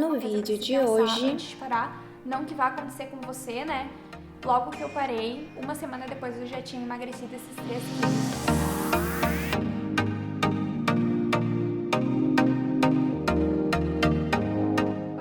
No vídeo de hoje, antes de parar, não que vá acontecer com você, né? Logo que eu parei, uma semana depois eu já tinha emagrecido esses 3 quilos.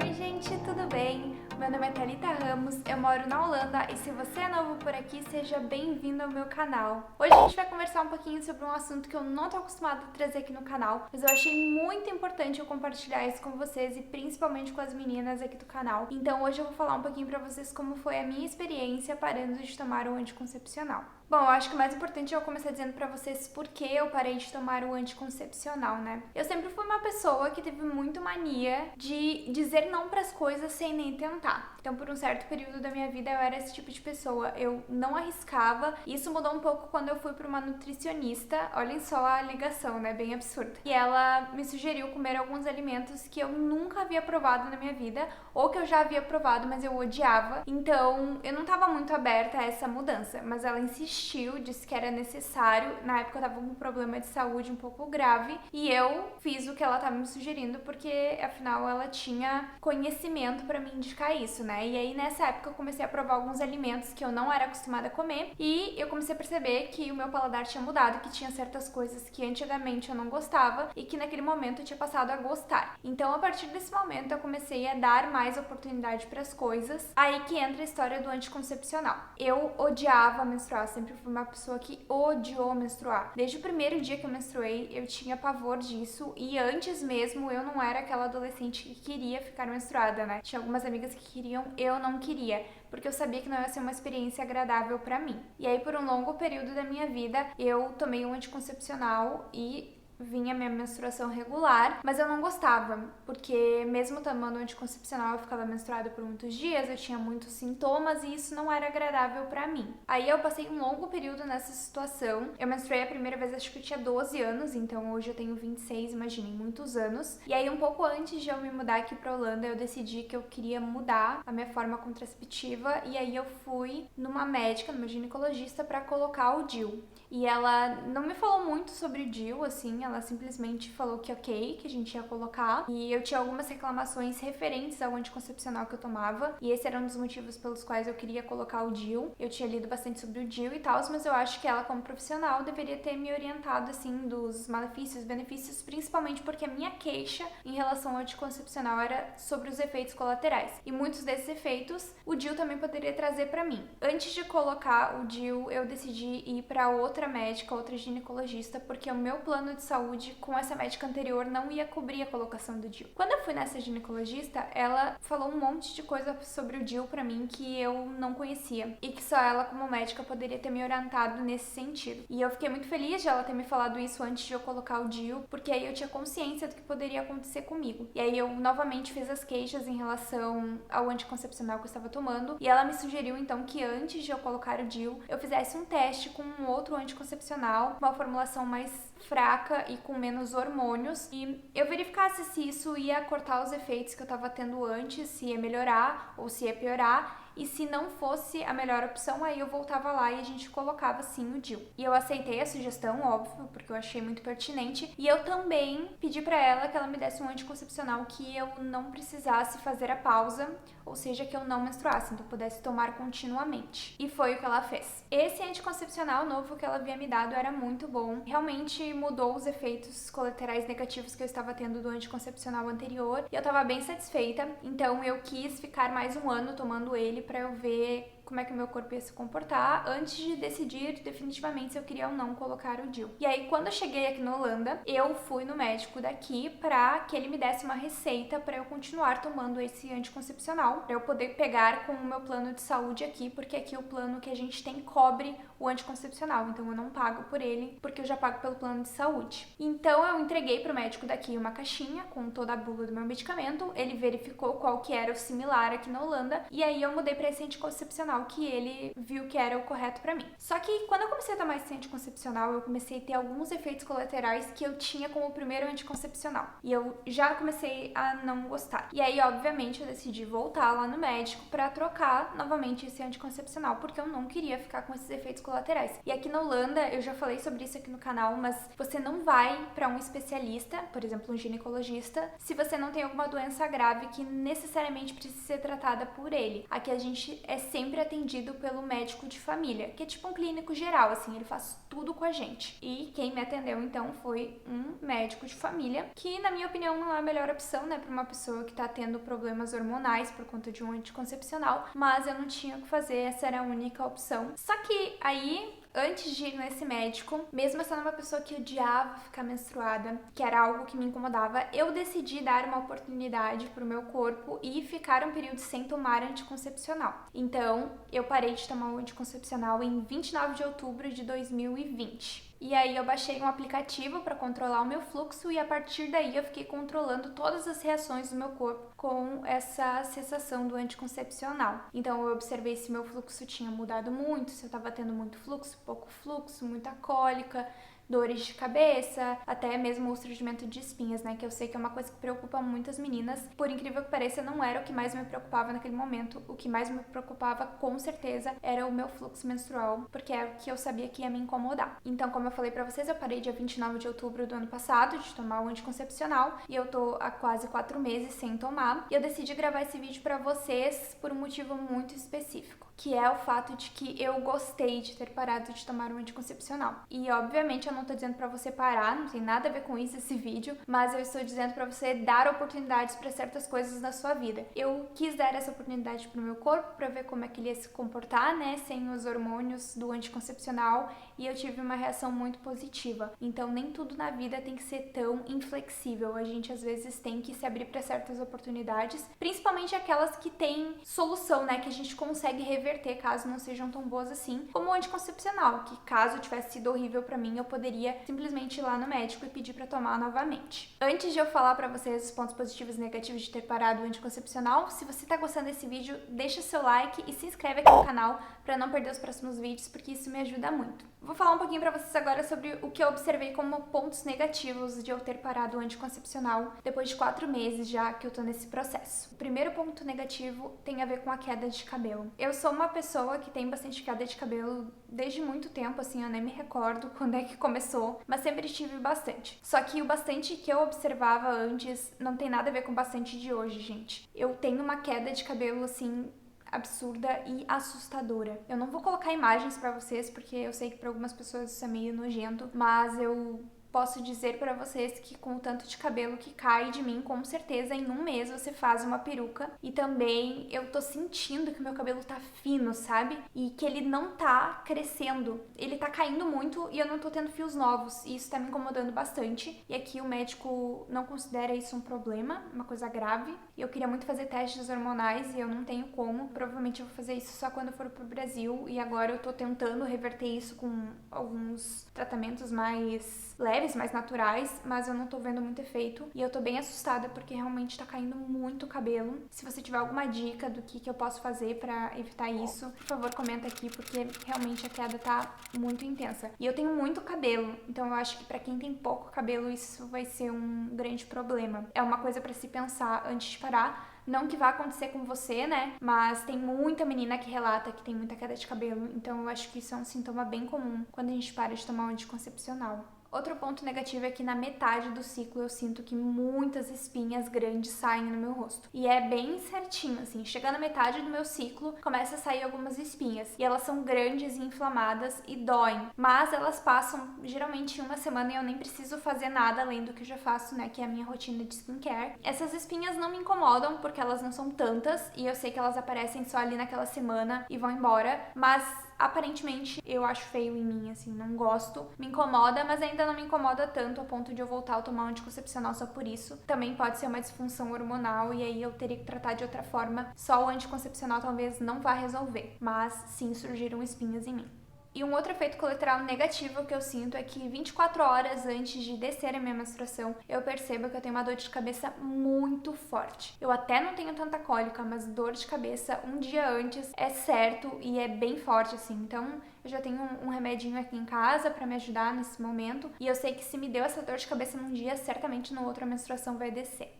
Oi gente, tudo bem? Meu nome é Thalita Ramos, eu moro na Holanda e se você é novo por aqui, seja bem-vindo ao meu canal. Hoje a gente vai conversar um pouquinho sobre um assunto que eu não tô acostumada a trazer aqui no canal, mas eu achei muito importante eu compartilhar isso com vocês e principalmente com as meninas aqui do canal. Então hoje eu vou falar um pouquinho pra vocês como foi a minha experiência parando de tomar o anticoncepcional. Bom, eu acho que o mais importante é eu começar dizendo pra vocês por que eu parei de tomar o anticoncepcional, né? Eu sempre fui uma pessoa que teve muito mania de dizer não pras coisas sem nem tentar. Então, por um certo período da minha vida, eu era esse tipo de pessoa. Eu não arriscava. Isso mudou um pouco quando eu fui pra uma nutricionista. Olhem só a ligação, né? Bem absurda. E ela me sugeriu comer alguns alimentos que eu nunca havia provado na minha vida, ou que eu já havia provado, mas eu odiava. Então, eu não tava muito aberta a essa mudança, mas ela insistiu, disse que era necessário. Na época eu tava com um problema de saúde um pouco grave e eu fiz o que ela tava me sugerindo porque afinal ela tinha conhecimento pra me indicar isso, né? E aí nessa época eu comecei a provar alguns alimentos que eu não era acostumada a comer e eu comecei a perceber que o meu paladar tinha mudado, que tinha certas coisas que antigamente eu não gostava e que naquele momento eu tinha passado a gostar. Então a partir desse momento eu comecei a dar mais oportunidade para as coisas. Aí que entra a história do anticoncepcional. Eu odiava menstruar, sempre fui uma pessoa que odiou menstruar. Desde o primeiro dia que eu menstruei, eu tinha pavor disso e antes mesmo eu não era aquela adolescente que queria ficar menstruada, né? Tinha algumas amigas que queriam, eu não queria, porque eu sabia que não ia ser uma experiência agradável pra mim. E aí por um longo período da minha vida, eu tomei um anticoncepcional e vinha minha menstruação regular, mas eu não gostava, porque mesmo tomando anticoncepcional eu ficava menstruada por muitos dias, eu tinha muitos sintomas e isso não era agradável pra mim. Aí eu passei um longo período nessa situação. Eu menstruei a primeira vez, acho que eu tinha 12 anos, então hoje eu tenho 26, imaginem, muitos anos. E aí um pouco antes de eu me mudar aqui pra Holanda, eu decidi que eu queria mudar a minha forma contraceptiva e aí eu fui numa médica, numa ginecologista pra colocar o DIU. E ela não me falou muito sobre o DIU, assim, ela simplesmente falou que ok, que a gente ia colocar. E eu tinha algumas reclamações referentes ao anticoncepcional que eu tomava. E esse era um dos motivos pelos quais eu queria colocar o DIU. Eu tinha lido bastante sobre o DIU e tal, mas eu acho que ela, como profissional, deveria ter me orientado, assim, dos malefícios, benefícios, principalmente porque a minha queixa em relação ao anticoncepcional era sobre os efeitos colaterais. E muitos desses efeitos, o DIU também poderia trazer pra mim. Antes de colocar o DIU, eu decidi ir pra outra médica, outra ginecologista, porque o meu plano de saúde com essa médica anterior não ia cobrir a colocação do DIU. Quando eu fui nessa ginecologista, ela falou um monte de coisa sobre o DIU pra mim que eu não conhecia e que só ela como médica poderia ter me orientado nesse sentido. E eu fiquei muito feliz de ela ter me falado isso antes de eu colocar o DIU, porque aí eu tinha consciência do que poderia acontecer comigo. E aí eu novamente fiz as queixas em relação ao anticoncepcional que eu estava tomando e ela me sugeriu então que antes de eu colocar o DIU, eu fizesse um teste com um outro anticoncepcional, uma formulação mais fraca e com menos hormônios, e eu verificasse se isso ia cortar os efeitos que eu tava tendo antes, se ia melhorar ou se ia piorar. E se não fosse a melhor opção, aí eu voltava lá e a gente colocava sim o DIU. E eu aceitei a sugestão, óbvio, porque eu achei muito pertinente. E eu também pedi pra ela que ela me desse um anticoncepcional que eu não precisasse fazer a pausa, ou seja, que eu não menstruasse, então eu pudesse tomar continuamente. E foi o que ela fez. Esse anticoncepcional novo que ela havia me dado era muito bom. Realmente mudou os efeitos colaterais negativos que eu estava tendo do anticoncepcional anterior. E eu tava bem satisfeita, então eu quis ficar mais um ano tomando ele pra eu ver como é que o meu corpo ia se comportar antes de decidir definitivamente se eu queria ou não colocar o DIU. E aí, quando eu cheguei aqui na Holanda, eu fui no médico daqui pra que ele me desse uma receita pra eu continuar tomando esse anticoncepcional, pra eu poder pegar com o meu plano de saúde aqui, porque aqui o plano que a gente tem cobre o anticoncepcional, então eu não pago por ele, porque eu já pago pelo plano de saúde. Então eu entreguei pro médico daqui uma caixinha com toda a bula do meu medicamento, ele verificou qual que era o similar aqui na Holanda, e aí eu mudei pra esse anticoncepcional anticoncepcional que ele viu que era o correto pra mim. Só que quando eu comecei a tomar esse anticoncepcional, eu comecei a ter alguns efeitos colaterais que eu tinha com o primeiro anticoncepcional. E eu já comecei a não gostar. E aí, obviamente, eu decidi voltar lá no médico pra trocar novamente esse anticoncepcional, porque eu não queria ficar com esses efeitos colaterais. E aqui na Holanda, eu já falei sobre isso aqui no canal, mas você não vai pra um especialista, por exemplo, um ginecologista, se você não tem alguma doença grave que necessariamente precisa ser tratada por ele. Aqui a gente é sempre atendido pelo médico de família, que é tipo um clínico geral, assim, ele faz tudo com a gente. E quem me atendeu, então, foi um médico de família, que, na minha opinião, não é a melhor opção, né, pra uma pessoa que tá tendo problemas hormonais por conta de um anticoncepcional, mas eu não tinha o que fazer, essa era a única opção. Só que aí, antes de ir nesse médico, mesmo sendo uma pessoa que odiava ficar menstruada, que era algo que me incomodava, eu decidi dar uma oportunidade pro meu corpo e ficar um período sem tomar anticoncepcional. Então, eu parei de tomar o anticoncepcional em 29 de outubro de 2020. E aí eu baixei um aplicativo para controlar o meu fluxo e a partir daí eu fiquei controlando todas as reações do meu corpo com essa cessação do anticoncepcional. Então eu observei se meu fluxo tinha mudado muito, se eu estava tendo muito fluxo, pouco fluxo, muita cólica, dores de cabeça, até mesmo o surgimento de espinhas, né? Que eu sei que é uma coisa que preocupa muitas meninas. Por incrível que pareça, não era o que mais me preocupava naquele momento. O que mais me preocupava, com certeza, era o meu fluxo menstrual, porque é o que eu sabia que ia me incomodar. Então, como eu falei pra vocês, eu parei dia 29 de outubro do ano passado de tomar o anticoncepcional e eu tô há quase 4 meses sem tomar. E eu decidi gravar esse vídeo pra vocês por um motivo muito específico, que é o fato de que eu gostei de ter parado de tomar um anticoncepcional. E, obviamente, eu não tô dizendo pra você parar, não tem nada a ver com isso esse vídeo, mas eu estou dizendo pra você dar oportunidades pra certas coisas na sua vida. Eu quis dar essa oportunidade pro meu corpo pra ver como é que ele ia se comportar, né, sem os hormônios do anticoncepcional, e eu tive uma reação muito positiva. Então, nem tudo na vida tem que ser tão inflexível. A gente, às vezes, tem que se abrir pra certas oportunidades, principalmente aquelas que têm solução, né, que a gente consegue reverter caso não sejam tão boas assim, como o anticoncepcional, que caso tivesse sido horrível pra mim, eu poderia simplesmente ir lá no médico e pedir pra tomar novamente. Antes de eu falar pra vocês os pontos positivos e negativos de ter parado o anticoncepcional, se você tá gostando desse vídeo, deixa seu like e se inscreve aqui no canal pra não perder os próximos vídeos, porque isso me ajuda muito. Vou falar um pouquinho pra vocês agora sobre o que eu observei como pontos negativos de eu ter parado o anticoncepcional depois de 4 meses já que eu tô nesse processo. O primeiro ponto negativo tem a ver com a queda de cabelo. Eu sou uma pessoa que tem bastante queda de cabelo desde muito tempo, assim, eu nem me recordo quando é que começou, mas sempre tive bastante. Só que o bastante que eu observava antes não tem nada a ver com o bastante de hoje, gente. Eu tenho uma queda de cabelo, assim, absurda e assustadora. Eu não vou colocar imagens pra vocês, porque eu sei que pra algumas pessoas isso é meio nojento, mas eu posso dizer pra vocês que com o tanto de cabelo que cai de mim, com certeza em um mês você faz uma peruca. E também eu tô sentindo que o meu cabelo tá fino, sabe? E que ele não tá crescendo. Ele tá caindo muito e eu não tô tendo fios novos. E isso tá me incomodando bastante. E aqui o médico não considera isso um problema, uma coisa grave. E eu queria muito fazer testes hormonais e eu não tenho como. Provavelmente eu vou fazer isso só quando eu for pro Brasil. E agora eu tô tentando reverter isso com alguns tratamentos mais leves, mais naturais, mas eu não tô vendo muito efeito e eu tô bem assustada porque realmente tá caindo muito cabelo. Se você tiver alguma dica do que eu posso fazer pra evitar isso, por favor, comenta aqui porque realmente a queda tá muito intensa. E eu tenho muito cabelo, então eu acho que pra quem tem pouco cabelo isso vai ser um grande problema. É uma coisa pra se pensar antes de parar. Não que vá acontecer com você, né? Mas tem muita menina que relata que tem muita queda de cabelo, então eu acho que isso é um sintoma bem comum quando a gente para de tomar um anticoncepcional. Outro ponto negativo é que na metade do ciclo eu sinto que muitas espinhas grandes saem no meu rosto. E é bem certinho, assim, chegando na metade do meu ciclo, começa a sair algumas espinhas. E elas são grandes e inflamadas e doem. Mas elas passam geralmente em uma semana e eu nem preciso fazer nada além do que eu já faço, né, que é a minha rotina de skincare. Essas espinhas não me incomodam porque elas não são tantas e eu sei que elas aparecem só ali naquela semana e vão embora, mas aparentemente eu acho feio em mim, assim, não gosto. Me incomoda, mas ainda não me incomoda tanto a ponto de eu voltar a tomar um anticoncepcional só por isso. Também pode ser uma disfunção hormonal e aí eu teria que tratar de outra forma. Só o anticoncepcional talvez não vá resolver, mas sim surgiram espinhas em mim. E um outro efeito colateral negativo que eu sinto é que 24 horas antes de descer a minha menstruação, eu percebo que eu tenho uma dor de cabeça muito forte. Eu até não tenho tanta cólica, mas dor de cabeça um dia antes é certo e é bem forte, assim. Então, eu já tenho um remedinho aqui em casa pra me ajudar nesse momento. E eu sei que se me deu essa dor de cabeça num dia, certamente no outro a menstruação vai descer.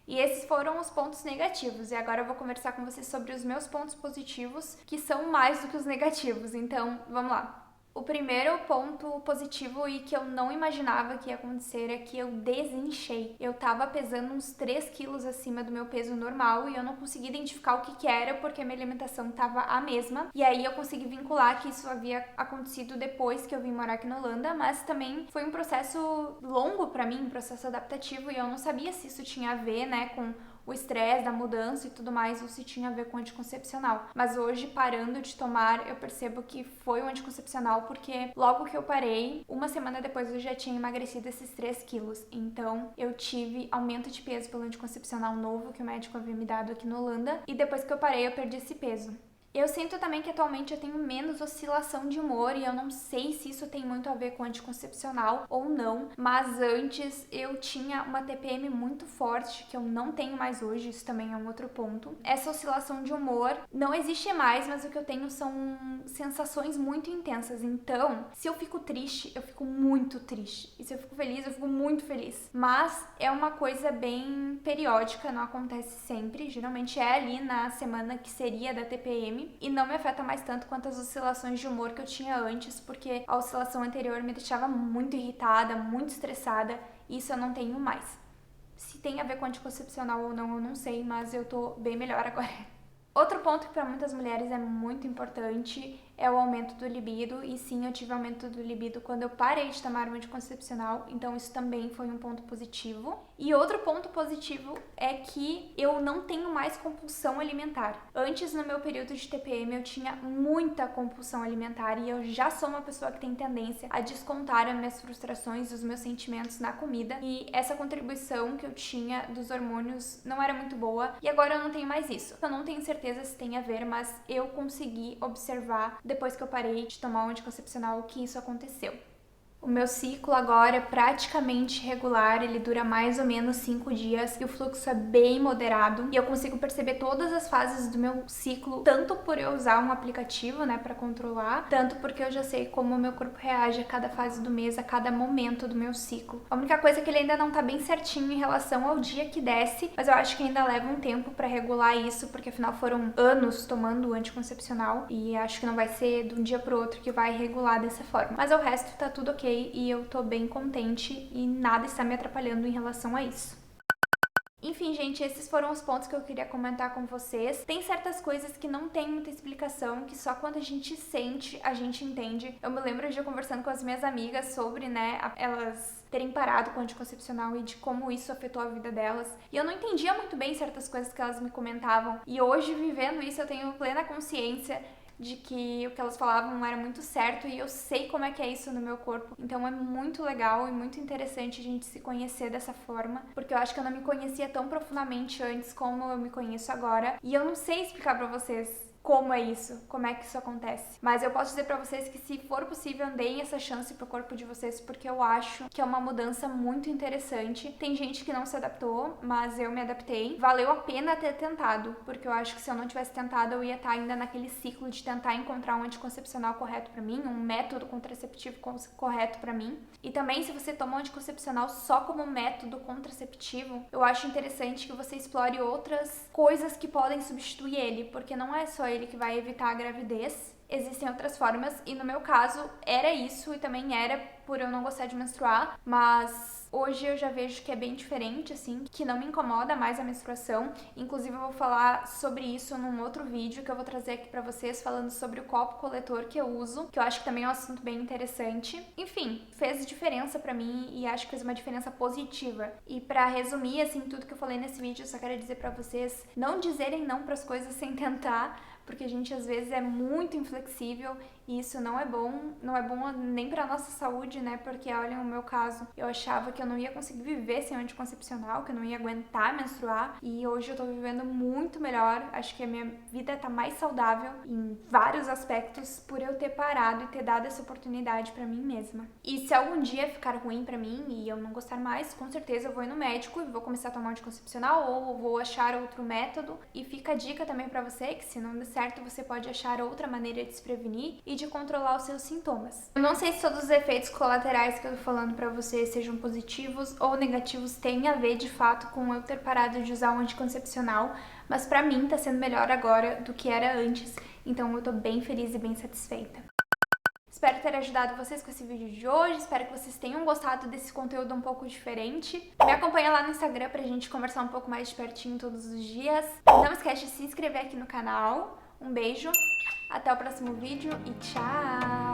E esses foram os pontos negativos. E agora eu vou conversar com vocês sobre os meus pontos positivos, que são mais do que os negativos. Então, vamos lá. O primeiro ponto positivo e que eu não imaginava que ia acontecer é que eu desinchei. Eu tava pesando uns 3 quilos acima do meu peso normal e eu não consegui identificar o que era porque minha alimentação tava a mesma. E aí eu consegui vincular que isso havia acontecido depois que eu vim morar aqui na Holanda, mas também foi um processo longo pra mim, um processo adaptativo, e eu não sabia se isso tinha a ver, né, com o estresse da mudança e tudo mais, ou se tinha a ver com anticoncepcional. Mas hoje, parando de tomar, eu percebo que foi o anticoncepcional, porque logo que eu parei, uma semana depois eu já tinha emagrecido esses 3 quilos. Então, eu tive aumento de peso pelo anticoncepcional novo que o médico havia me dado aqui na Holanda, e depois que eu parei, eu perdi esse peso. Eu sinto também que atualmente eu tenho menos oscilação de humor e eu não sei se isso tem muito a ver com anticoncepcional ou não, mas antes eu tinha uma TPM muito forte, que eu não tenho mais hoje, isso também é um outro ponto. Essa oscilação de humor não existe mais, mas o que eu tenho são sensações muito intensas. Então, se eu fico triste, eu fico muito triste. E se eu fico feliz, eu fico muito feliz. Mas é uma coisa bem periódica, não acontece sempre. Geralmente é ali na semana que seria da TPM. E não me afeta mais tanto quanto as oscilações de humor que eu tinha antes, porque a oscilação anterior me deixava muito irritada, muito estressada, e isso eu não tenho mais. Se tem a ver com anticoncepcional ou não, eu não sei, mas eu tô bem melhor agora. Outro ponto que para muitas mulheres é muito importante é o aumento do libido, e sim, eu tive aumento do libido quando eu parei de tomar o anticoncepcional, então isso também foi um ponto positivo. E outro ponto positivo é que eu não tenho mais compulsão alimentar. Antes, no meu período de TPM, eu tinha muita compulsão alimentar e eu já sou uma pessoa que tem tendência a descontar as minhas frustrações e os meus sentimentos na comida, e essa contribuição que eu tinha dos hormônios não era muito boa, e agora eu não tenho mais isso. Eu não tenho certeza se tem a ver, mas eu consegui observar depois que eu parei de tomar o anticoncepcional que isso aconteceu. O meu ciclo agora é praticamente regular, ele dura mais ou menos 5 dias e o fluxo é bem moderado e eu consigo perceber todas as fases do meu ciclo, tanto por eu usar um aplicativo, né, para controlar, tanto porque eu já sei como o meu corpo reage a cada fase do mês, a cada momento do meu ciclo. A única coisa é que ele ainda não tá bem certinho em relação ao dia que desce, mas eu acho que ainda leva um tempo para regular isso, porque afinal foram anos tomando o anticoncepcional e acho que não vai ser de um dia pro outro que vai regular dessa forma. Mas o resto tá tudo ok. E eu tô bem contente e nada está me atrapalhando em relação a isso. Enfim, gente, esses foram os pontos que eu queria comentar com vocês. Tem certas coisas que não tem muita explicação, que só quando a gente sente, a gente entende. Eu me lembro de eu conversando com as minhas amigas sobre, né, elas terem parado com o anticoncepcional e de como isso afetou a vida delas. E eu não entendia muito bem certas coisas que elas me comentavam. E hoje, vivendo isso, eu tenho plena consciência de que o que elas falavam não era muito certo e eu sei como é que é isso no meu corpo. Então é muito legal e muito interessante a gente se conhecer dessa forma, porque eu acho que eu não me conhecia tão profundamente antes como eu me conheço agora, e eu não sei explicar pra vocês como é isso, como é que isso acontece. Mas eu posso dizer pra vocês que se for possível, deem essa chance pro corpo de vocês, porque eu acho que é uma mudança muito interessante. Tem gente que não se adaptou, mas eu me adaptei. Valeu a pena ter tentado, porque eu acho que se eu não tivesse tentado, eu ia estar ainda naquele ciclo de tentar encontrar um anticoncepcional correto pra mim, um método contraceptivo correto pra mim. E também, se você toma um anticoncepcional só como método contraceptivo, eu acho interessante que você explore outras coisas que podem substituir ele, porque não é só ele que vai evitar a gravidez. Existem outras formas e no meu caso era isso, e também era por eu não gostar de menstruar, mas hoje eu já vejo que é bem diferente, assim, que não me incomoda mais a menstruação. Inclusive eu vou falar sobre isso num outro vídeo que eu vou trazer aqui pra vocês, falando sobre o copo coletor que eu uso, que eu acho que também é um assunto bem interessante. Enfim, fez diferença pra mim e acho que fez uma diferença positiva. E pra resumir, assim, tudo que eu falei nesse vídeo, eu só quero dizer pra vocês não dizerem não pras coisas sem tentar, porque a gente às vezes é muito inflexível flexível e isso não é bom nem pra nossa saúde, né? Porque olha, no meu caso, eu achava que eu não ia conseguir viver sem anticoncepcional, que eu não ia aguentar menstruar e hoje eu tô vivendo muito melhor. Acho que a minha vida tá mais saudável em vários aspectos por eu ter parado e ter dado essa oportunidade pra mim mesma. E se algum dia ficar ruim pra mim e eu não gostar mais, com certeza eu vou ir no médico e vou começar a tomar anticoncepcional ou vou achar outro método. E fica a dica também pra você que se não der certo, você pode achar outra maneira de se prevenir e de controlar os seus sintomas. Eu não sei se todos os efeitos colaterais que eu tô falando pra você sejam positivos ou negativos, tem a ver de fato com eu ter parado de usar o anticoncepcional, mas pra mim tá sendo melhor agora do que era antes, então eu tô bem feliz e bem satisfeita. Espero ter ajudado vocês com esse vídeo de hoje, espero que vocês tenham gostado desse conteúdo um pouco diferente. Me acompanha lá no Instagram pra gente conversar um pouco mais de pertinho todos os dias. Não esquece de se inscrever aqui no canal. Um beijo, até o próximo vídeo e tchau!